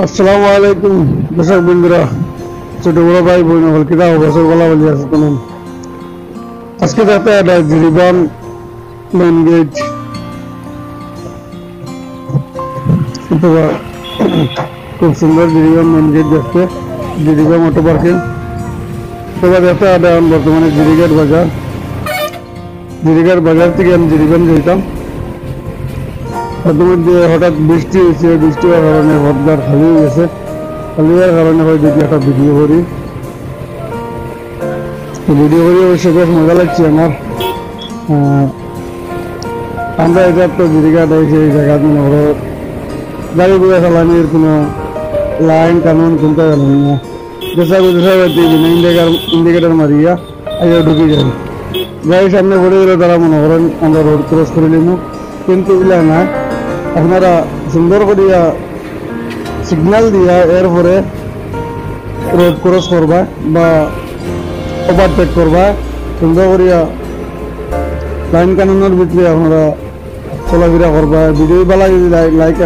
আসসালামু আলাইকুম দর্শক বন্ধুরা, ছোট বড় ভাই বোন হল কিনা বছর বলা বলি আছে তোমার আজকে যাতে এটা জিরিবাম মেন গেট খুব সুন্দর জিরিবাম মেন গেট দেখতে জিরিবাম অটো পার্কিং তোমরা দেখতে এটা বর্তমানে জিরিগার বাজার থেকে আমি জিরিবাম যেতাম মধ্যে হঠাৎ বৃষ্টি হয়েছে, বৃষ্টি হওয়ার কারণে হটগার খালি হয়ে গেছে। খালি হওয়ার কারণে হয় যদি একটা ভিডিও করি অবশ্য বেশ মজা লাগছে আমার। আমরা এটা তো জিরিঘাট হয়েছে এই জায়গা গাড়ি ঘোড়া চালানির কোনো লাইন কানুন কোনটা জানেন না, যেসা ইন্ডিকেটার মারিয়া আগে ঢুকে যাই গাড়ির সামনে পড়ে গেলে তারা মনে করেন আমরা রোড ক্রস করে নিব, কিন্তু এগুলা না, আপনারা সুন্দর করিয়া সিগন্যাল দিয়া এরপরে রোড ক্রস করবা বা ওভারটেক করবা, সুন্দর করিয়া লাইন কানুনের ভিতরে আপনারা চলাফেরা করবা। ভিডিও বেলা যদি লাইক